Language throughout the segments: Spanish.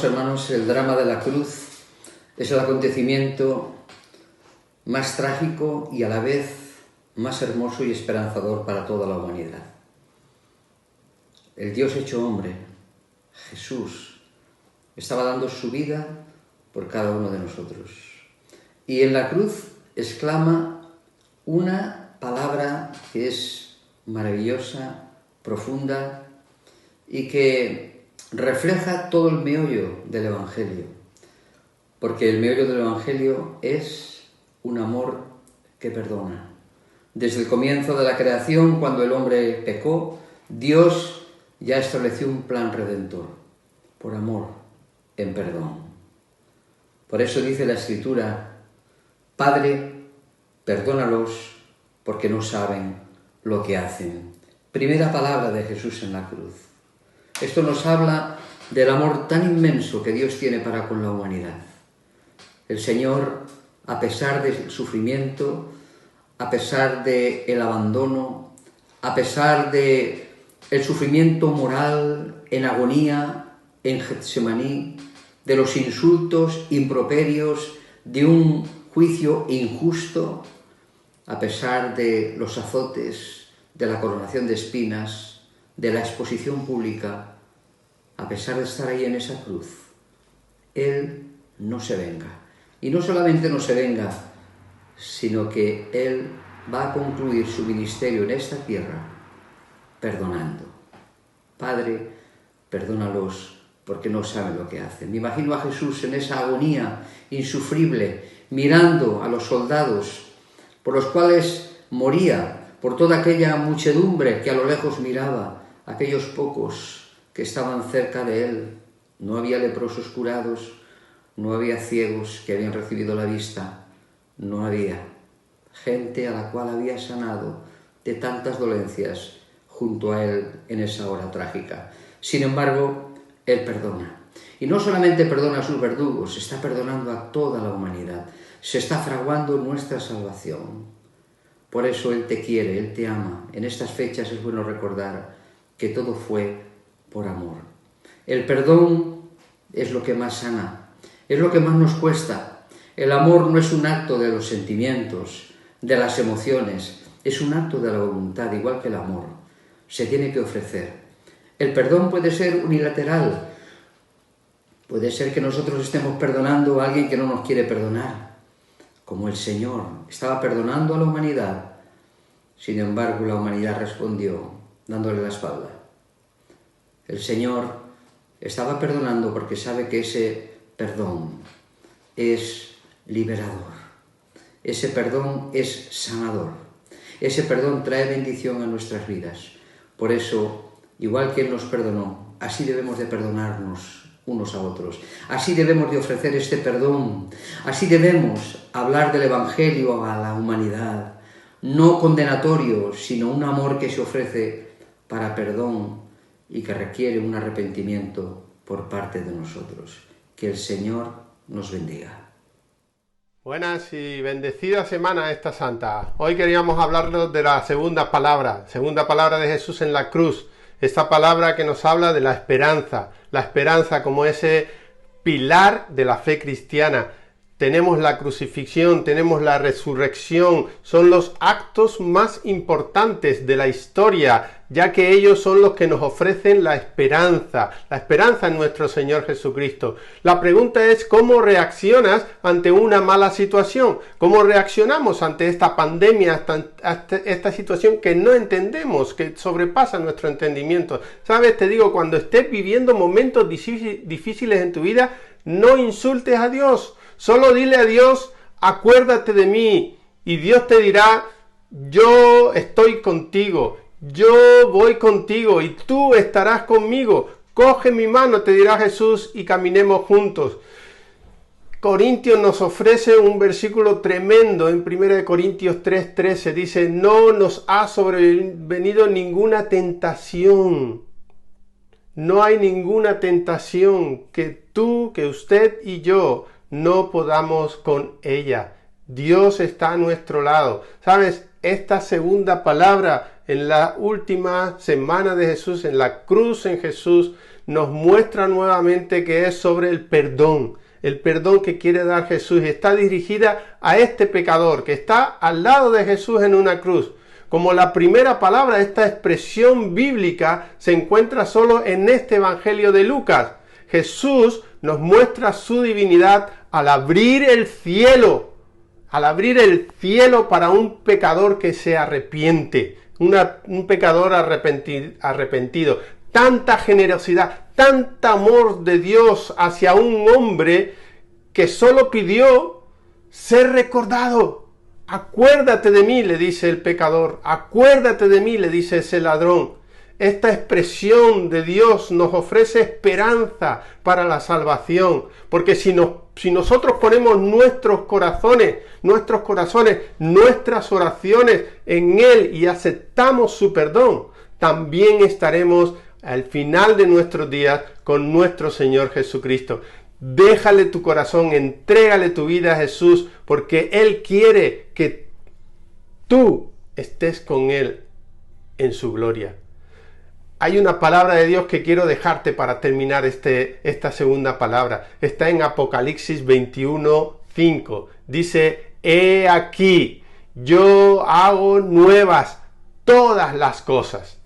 Amados hermanos, el drama de la cruz es el acontecimiento más trágico y a la vez más hermoso y esperanzador para toda la humanidad. El Dios hecho hombre, Jesús, estaba dando su vida por cada uno de nosotros. Y en la cruz exclama una palabra que es maravillosa, profunda y que refleja todo el meollo del Evangelio. Porque el meollo del Evangelio es un amor que perdona. Desde el comienzo de la creación, cuando el hombre pecó, Dios ya estableció un plan redentor, por amor, en perdón. Por eso dice la Escritura: Padre, perdónalos porque no saben lo que hacen. Primera palabra de Jesús en la cruz. Esto nos habla del amor tan inmenso que Dios tiene para con la humanidad. El Señor, a pesar del sufrimiento, a pesar del abandono, a pesar del sufrimiento moral en agonía, en Getsemaní, de los insultos, improperios, de un juicio injusto, a pesar de los azotes, de la coronación de espinas, de la exposición pública, a pesar de estar ahí en esa cruz, Él no se venga. Y no solamente no se venga, sino que Él va a concluir su ministerio en esta tierra perdonando. Padre, perdónalos porque no saben lo que hacen. Me imagino a Jesús en esa agonía insufrible, mirando a los soldados por los cuales moría, por toda aquella muchedumbre que a lo lejos miraba, aquellos pocos que estaban cerca de Él. No había leprosos curados, no había ciegos que habían recibido la vista, no había gente a la cual había sanado de tantas dolencias junto a Él en esa hora trágica. Sin embargo, Él perdona. Y no solamente perdona a sus verdugos, está perdonando a toda la humanidad. Se está fraguando nuestra salvación. Por eso Él te quiere, Él te ama. En estas fechas es bueno recordar que todo fue por amor. El perdón es lo que más sana, es lo que más nos cuesta. El amor no es un acto de los sentimientos, de las emociones, es un acto de la voluntad, igual que el amor. Se tiene que ofrecer. El perdón puede ser unilateral. Puede ser que nosotros estemos perdonando a alguien que no nos quiere perdonar, como el Señor estaba perdonando a la humanidad. Sin embargo, la humanidad respondió dándole la espalda. El Señor estaba perdonando porque sabe que ese perdón es liberador. Ese perdón es sanador. Ese perdón trae bendición a nuestras vidas. Por eso, igual que Él nos perdonó, así debemos de perdonarnos unos a otros. Así debemos de ofrecer este perdón. Así debemos hablar del Evangelio a la humanidad. No condenatorio, sino un amor que se ofrece para perdón y que requiere un arrepentimiento por parte de nosotros. Que el Señor nos bendiga. Buenas y bendecida semana esta santa. Hoy queríamos hablarnos de la segunda palabra de Jesús en la cruz. Esta palabra que nos habla de la esperanza como ese pilar de la fe cristiana. Tenemos la crucifixión, tenemos la resurrección, son los actos más importantes de la historia, ya que ellos son los que nos ofrecen la esperanza en nuestro Señor Jesucristo. La pregunta es, ¿cómo reaccionas ante una mala situación? ¿Cómo reaccionamos ante esta pandemia, ante esta situación que no entendemos, que sobrepasa nuestro entendimiento? ¿Sabes? Te digo, cuando estés viviendo momentos difíciles en tu vida, no insultes a Dios. Solo dile a Dios, acuérdate de mí, y Dios te dirá, yo estoy contigo, yo voy contigo y tú estarás conmigo. Coge mi mano, te dirá Jesús, y caminemos juntos. Corintios nos ofrece un versículo tremendo en 1 Corintios 3:13. Dice, no nos ha sobrevenido ninguna tentación. No hay ninguna tentación que tú, que usted y yo no podamos con ella. Dios está a nuestro lado. ¿Sabes? Esta segunda palabra en la última semana de Jesús, en la cruz en Jesús, nos muestra nuevamente que es sobre el perdón que quiere dar Jesús. Está dirigida a este pecador que está al lado de Jesús en una cruz. Como la primera palabra, esta expresión bíblica se encuentra solo en este Evangelio de Lucas. Jesús nos muestra su divinidad al abrir el cielo para un pecador que se arrepiente, un pecador arrepentido. Tanta generosidad, tanto amor de Dios hacia un hombre que solo pidió ser recordado. Acuérdate de mí, le dice el pecador, acuérdate de mí, le dice ese ladrón. Esta expresión de Dios nos ofrece esperanza para la salvación, porque si nosotros ponemos nuestros corazones, nuestras oraciones en Él y aceptamos su perdón, también estaremos al final de nuestros días con nuestro Señor Jesucristo. Déjale tu corazón, entrégale tu vida a Jesús, porque Él quiere que tú estés con Él en su gloria. Hay una palabra de Dios que quiero dejarte para terminar esta segunda palabra. Está en Apocalipsis 21:5. Dice, he aquí, yo hago nuevas todas las cosas.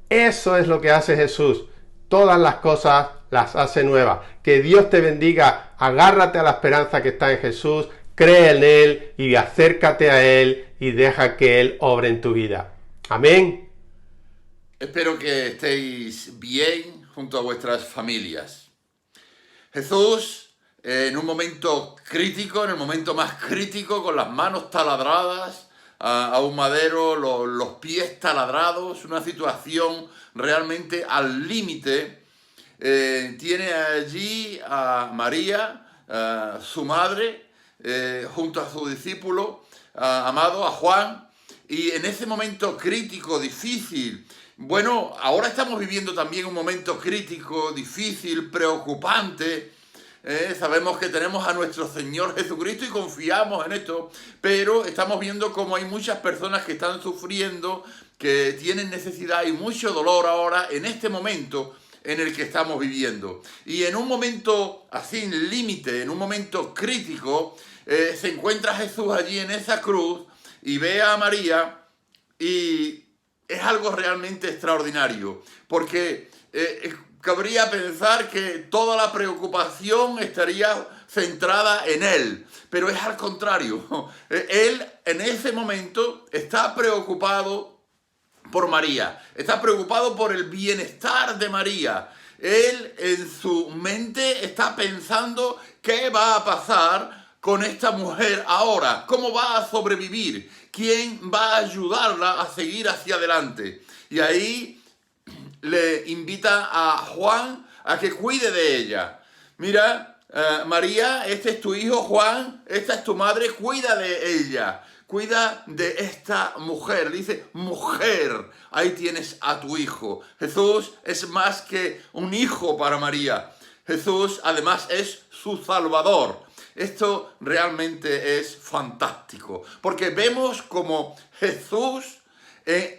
Eso es lo que hace Jesús. Todas las cosas las hace nuevas. Que Dios te bendiga. Agárrate a la esperanza que está en Jesús. Cree en Él y acércate a Él y deja que Él obre en tu vida. Amén. Espero que estéis bien junto a vuestras familias. Jesús, en un momento crítico, en el momento más crítico, con las manos taladradas a un madero, los pies taladrados, una situación realmente al límite, tiene allí a María, su madre, junto a su discípulo amado, a Juan, y en ese momento crítico, difícil. Bueno, ahora estamos viviendo también un momento crítico, difícil, preocupante. Sabemos que tenemos a nuestro Señor Jesucristo y confiamos en esto, pero estamos viendo cómo hay muchas personas que están sufriendo, que tienen necesidad y mucho dolor ahora en este momento en el que estamos viviendo. Y en un momento así, límite, en un momento crítico, se encuentra Jesús allí en esa cruz y ve a María y es algo realmente extraordinario, porque cabría pensar que toda la preocupación estaría centrada en Él, pero es al contrario. Él en ese momento está preocupado por María, está preocupado por el bienestar de María. Él en su mente está pensando qué va a pasar con esta mujer ahora, cómo va a sobrevivir, quién va a ayudarla a seguir hacia adelante. Y ahí le invita a Juan a que cuide de ella. Mira, María, este es tu hijo, Juan, esta es tu madre, cuida de ella. Cuida de esta mujer. Dice, mujer, ahí tienes a tu hijo. Jesús es más que un hijo para María. Jesús además es su Salvador. Esto realmente es fantástico, porque vemos como Jesús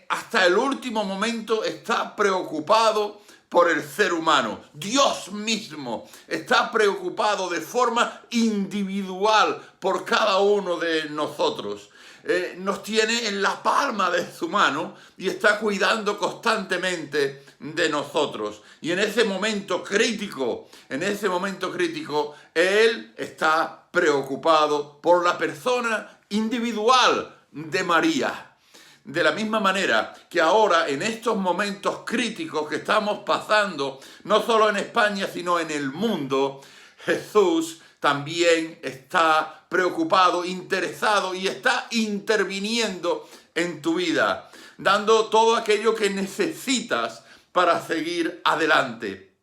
hasta el último momento está preocupado por el ser humano. Dios mismo está preocupado de forma individual por cada uno de nosotros. Nos tiene en la palma de su mano y está cuidando constantemente de nosotros. Y en ese momento crítico, Él está preocupado por la persona individual de María. De la misma manera que ahora, en estos momentos críticos que estamos pasando, no solo en España, sino en el mundo, Jesús también está preocupado, interesado y está interviniendo en tu vida, dando todo aquello que necesitas para seguir adelante.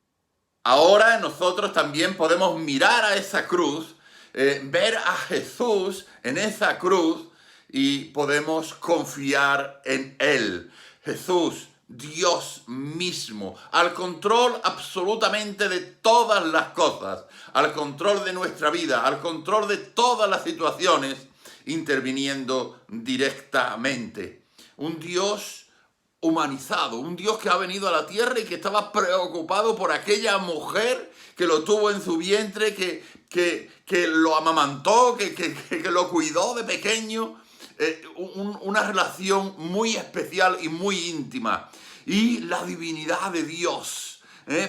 Ahora nosotros también podemos mirar a esa cruz, ver a Jesús en esa cruz y podemos confiar en Él. Jesús, Dios mismo, al control absolutamente de todas las cosas, al control de nuestra vida, al control de todas las situaciones, interviniendo directamente. Un Dios humanizado, un Dios que ha venido a la tierra y que estaba preocupado por aquella mujer que lo tuvo en su vientre, que lo amamantó, que lo cuidó de pequeño. Una relación muy especial y muy íntima. Y la divinidad de Dios,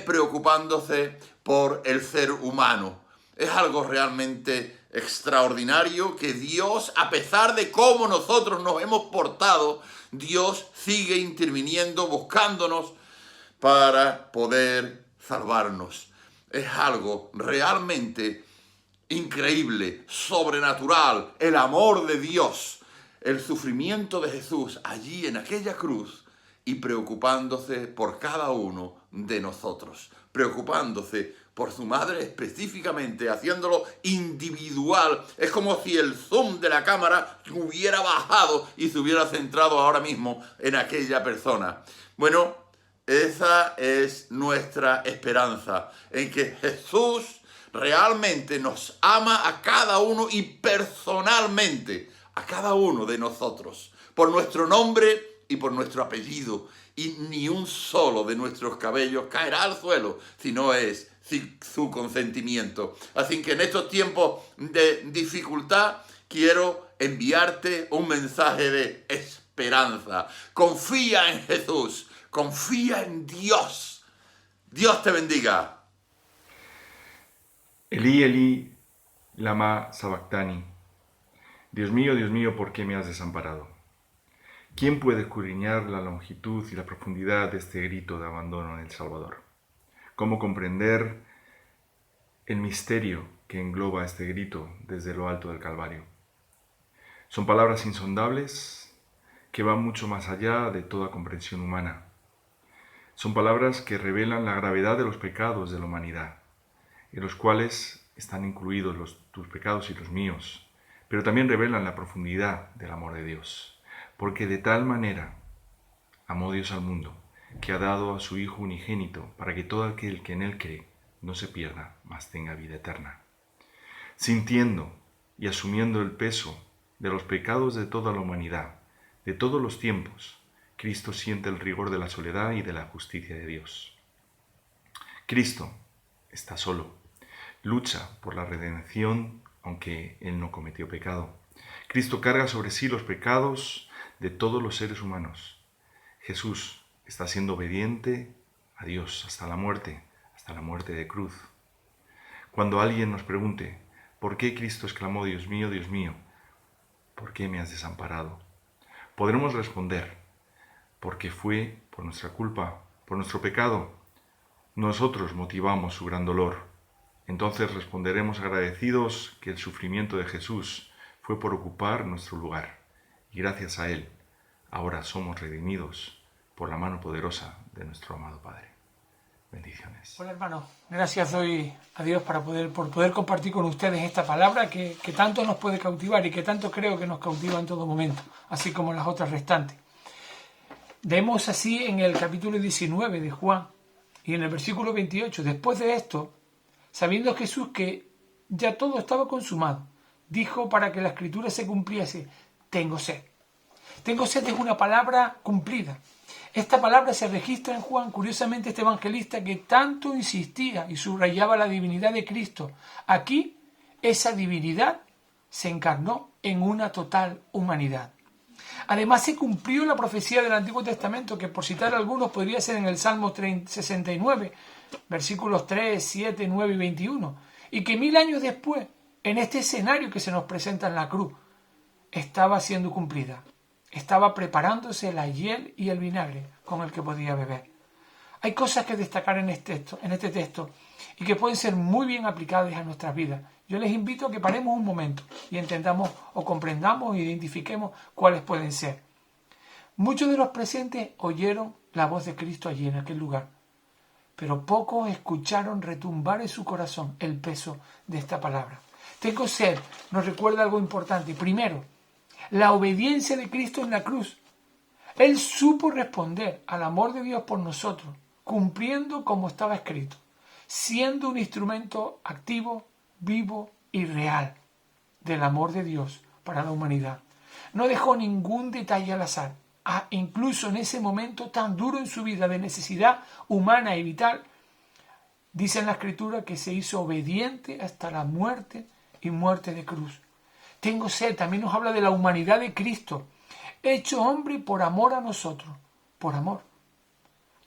preocupándose por el ser humano. Es algo realmente extraordinario que Dios, a pesar de cómo nosotros nos hemos portado, Dios sigue interviniendo, buscándonos para poder salvarnos. Es algo realmente increíble, sobrenatural, el amor de Dios, el sufrimiento de Jesús allí en aquella cruz y preocupándose por cada uno de nosotros, preocupándose por su madre específicamente, haciéndolo individual. Es como si el zoom de la cámara hubiera bajado y se hubiera centrado ahora mismo en aquella persona. Bueno, esa es nuestra esperanza, en que Jesús realmente nos ama a cada uno y personalmente a cada uno de nosotros, por nuestro nombre y por nuestro apellido, y ni un solo de nuestros cabellos caerá al suelo si no es su consentimiento. Así que en estos tiempos de dificultad quiero enviarte un mensaje de esperanza. Confía en Jesús, confía en Dios. Dios te bendiga. Elí, Elí, lama sabactani. Dios mío, ¿por qué me has desamparado? ¿Quién puede escudriñar la longitud y la profundidad de este grito de abandono en el Salvador? ¿Cómo comprender el misterio que engloba este grito desde lo alto del Calvario? Son palabras insondables que van mucho más allá de toda comprensión humana. Son palabras que revelan la gravedad de los pecados de la humanidad, en los cuales están incluidos tus pecados y los míos, pero también revelan la profundidad del amor de Dios, porque de tal manera amó Dios al mundo, que ha dado a su Hijo unigénito, para que todo aquel que en Él cree no se pierda, mas tenga vida eterna. Sintiendo y asumiendo el peso de los pecados de toda la humanidad, de todos los tiempos, Cristo siente el rigor de la soledad y de la justicia de Dios. Cristo está solo, lucha por la redención, aunque Él no cometió pecado. Cristo carga sobre sí los pecados de todos los seres humanos. Jesús está siendo obediente a Dios hasta la muerte de cruz. Cuando alguien nos pregunte, ¿por qué Cristo exclamó, Dios mío, ¿por qué me has desamparado?, podremos responder, porque fue por nuestra culpa, por nuestro pecado. Nosotros motivamos su gran dolor. Entonces responderemos agradecidos que el sufrimiento de Jesús fue por ocupar nuestro lugar, y gracias a Él, ahora somos redimidos por la mano poderosa de nuestro amado Padre. Bendiciones. Hola hermanos, gracias doy a Dios por poder compartir con ustedes esta palabra que tanto nos puede cautivar y que tanto creo que nos cautiva en todo momento, así como las otras restantes. Vemos así en el capítulo 19 de Juan y en el versículo 28, después de esto, sabiendo Jesús que ya todo estaba consumado, dijo para que la escritura se cumpliese, tengo sed. Tengo sed es una palabra cumplida. Esta palabra se registra en Juan, curiosamente este evangelista que tanto insistía y subrayaba la divinidad de Cristo. Aquí, esa divinidad se encarnó en una total humanidad. Además se cumplió la profecía del Antiguo Testamento, que por citar algunos podría ser en el Salmo 69, versículos 3, 7, 9 y 21, y que 1000 años después, en este escenario que se nos presenta en la cruz, estaba siendo cumplida. Estaba preparándose la hiel y el vinagre con el que podía beber. Hay cosas que destacar en este texto y que pueden ser muy bien aplicadas a nuestras vidas. Yo les invito a que paremos un momento y entendamos o comprendamos e identifiquemos cuáles pueden ser. Muchos de los presentes oyeron la voz de Cristo allí en aquel lugar, pero pocos escucharon retumbar en su corazón el peso de esta palabra. Tengo sed nos recuerda algo importante. Primero, la obediencia de Cristo en la cruz. Él supo responder al amor de Dios por nosotros, cumpliendo como estaba escrito, siendo un instrumento activo, vivo y real del amor de Dios para la humanidad. No dejó ningún detalle al azar. incluso en ese momento tan duro en su vida de necesidad humana y vital, dice en la Escritura que se hizo obediente hasta la muerte y muerte de cruz. Tengo sed, también nos habla de la humanidad de Cristo, hecho hombre por amor a nosotros, por amor.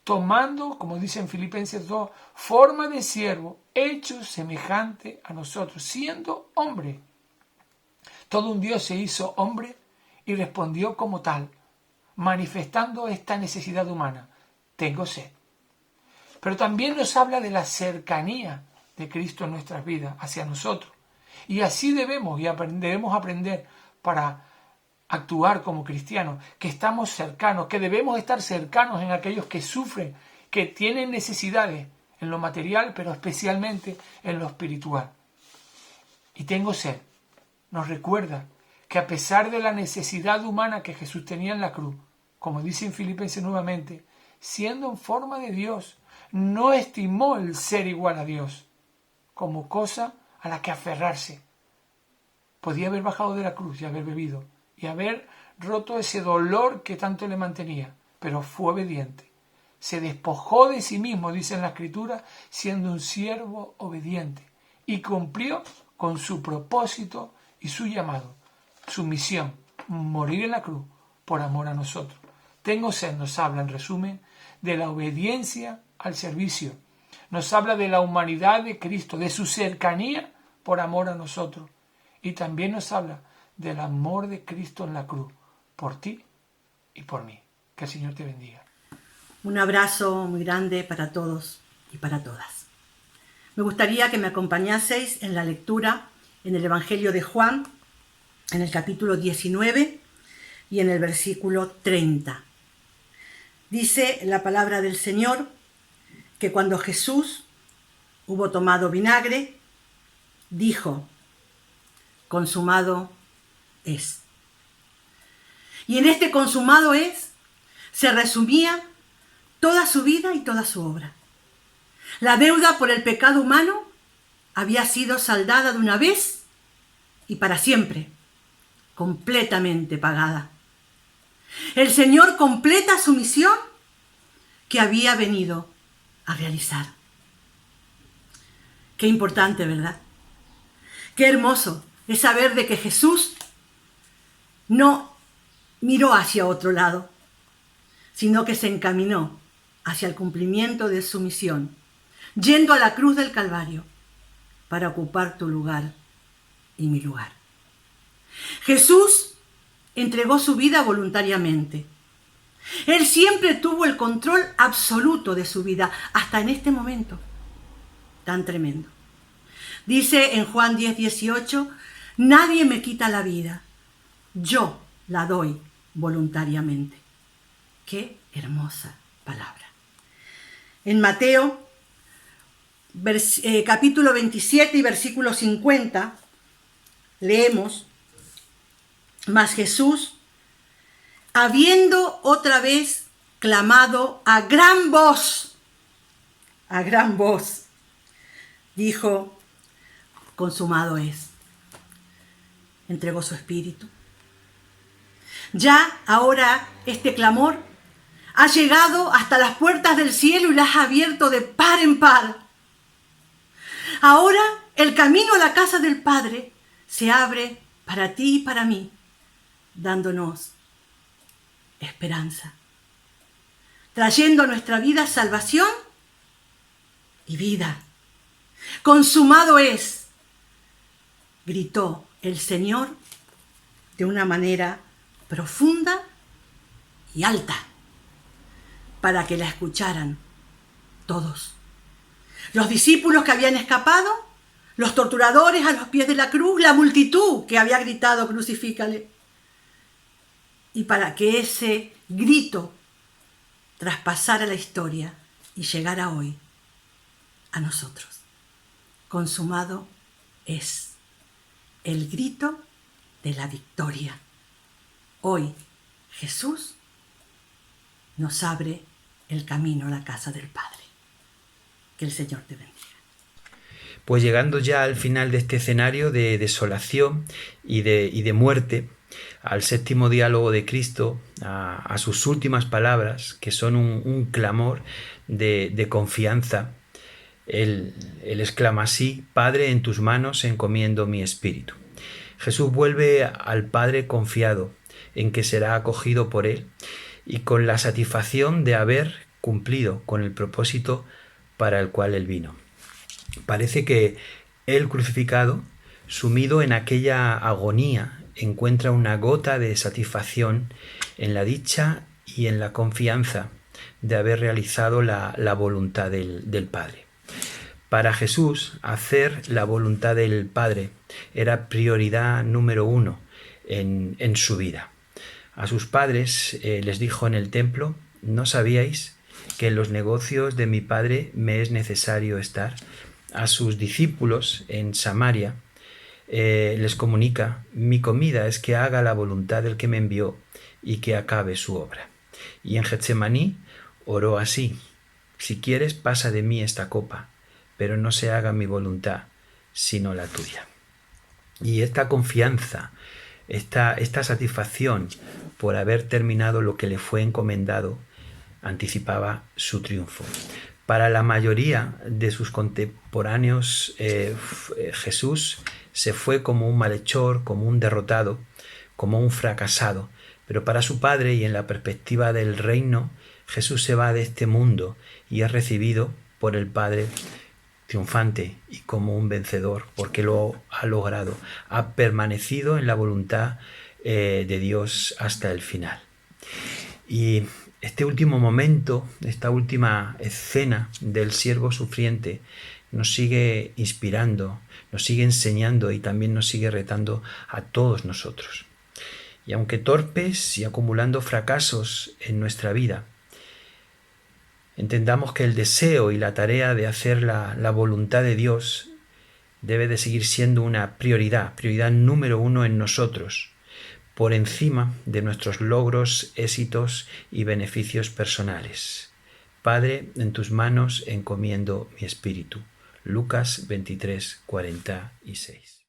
Tomando, como dice en Filipenses 2, forma de siervo, hecho semejante a nosotros, siendo hombre. Todo un Dios se hizo hombre y respondió como tal, manifestando esta necesidad humana. Tengo sed. Pero también nos habla de la cercanía de Cristo en nuestras vidas, hacia nosotros. Y así debemos aprender para actuar como cristianos, que estamos cercanos, que debemos estar cercanos en aquellos que sufren, que tienen necesidades en lo material, pero especialmente en lo espiritual. Y tengo sed. Nos recuerda que a pesar de la necesidad humana que Jesús tenía en la cruz, como dice en Filipenses nuevamente, siendo en forma de Dios, no estimó el ser igual a Dios como cosa a la que aferrarse. Podía haber bajado de la cruz y haber bebido y haber roto ese dolor que tanto le mantenía, pero fue obediente. Se despojó de sí mismo, dice en la Escritura, siendo un siervo obediente, y cumplió con su propósito y su llamado, su misión, morir en la cruz por amor a nosotros. Tengo sed, nos habla en resumen de la obediencia al servicio. Nos habla de la humanidad de Cristo, de su cercanía por amor a nosotros. Y también nos habla del amor de Cristo en la cruz, por ti y por mí. Que el Señor te bendiga. Un abrazo muy grande para todos y para todas. Me gustaría que me acompañaseis en la lectura en el Evangelio de Juan, en el capítulo 19 y en el versículo 30. Dice la palabra del Señor que cuando Jesús hubo tomado vinagre, dijo: consumado es. Y en este consumado es se resumía toda su vida y toda su obra. La deuda por el pecado humano había sido saldada de una vez y para siempre, completamente pagada. El Señor completa su misión que había venido a realizar. Qué importante, ¿verdad? Qué hermoso es saber de que Jesús no miró hacia otro lado, sino que se encaminó hacia el cumplimiento de su misión, yendo a la cruz del Calvario para ocupar tu lugar y mi lugar. Jesús entregó su vida voluntariamente. Él siempre tuvo el control absoluto de su vida, hasta en este momento tan tremendo. Dice en Juan 10:18, nadie me quita la vida, yo la doy voluntariamente. Qué hermosa palabra. En Mateo, capítulo 27 y versículo 50, leemos: mas Jesús, habiendo otra vez clamado a gran voz, dijo: consumado es. Entregó su espíritu. Ya ahora este clamor ha llegado hasta las puertas del cielo y las ha abierto de par en par. Ahora el camino a la casa del Padre se abre para ti y para mí, dándonos esperanza, trayendo a nuestra vida salvación y vida. Consumado es, gritó el Señor de una manera profunda y alta, para que la escucharan todos. Los discípulos que habían escapado, los torturadores a los pies de la cruz, la multitud que había gritado: crucifícale. Y para que ese grito traspasara la historia y llegara hoy a nosotros. Consumado es el grito de la victoria. Hoy Jesús nos abre el camino a la casa del Padre. Que el Señor te bendiga. Pues llegando ya al final de este escenario de desolación y de muerte, al séptimo diálogo de Cristo, a sus últimas palabras, que son un clamor de confianza. Él exclama así: Padre, en tus manos encomiendo mi espíritu. Jesús vuelve al Padre confiado en que será acogido por Él y con la satisfacción de haber cumplido con el propósito para el cual Él vino. Parece que Él crucificado, sumido en aquella agonía, encuentra una gota de satisfacción en la dicha y en la confianza de haber realizado la voluntad del Padre. Para Jesús, hacer la voluntad del Padre era prioridad número 1 en su vida. A sus padres les dijo en el templo: ¿no sabíais que en los negocios de mi Padre me es necesario estar? A sus discípulos en Samaria les comunica: mi comida es que haga la voluntad del que me envió y que acabe su obra. Y en Getsemaní oró así: si quieres, pasa de mí esta copa, pero no se haga mi voluntad, sino la tuya. Y esta confianza, esta satisfacción por haber terminado lo que le fue encomendado, anticipaba su triunfo. Para la mayoría de sus contemporáneos, Jesús se fue como un malhechor, como un derrotado, como un fracasado. Pero para su Padre, y en la perspectiva del reino, Jesús se va de este mundo y es recibido por el Padre triunfante y como un vencedor, porque lo ha logrado, ha permanecido en la voluntad de Dios hasta el final. Y este último momento, esta última escena del siervo sufriente, nos sigue inspirando, nos sigue enseñando y también nos sigue retando a todos nosotros. Y aunque torpes y acumulando fracasos en nuestra vida, entendamos que el deseo y la tarea de hacer la voluntad de Dios debe de seguir siendo una prioridad número 1 en nosotros, por encima de nuestros logros, éxitos y beneficios personales. Padre, en tus manos encomiendo mi espíritu. Lucas 23:46.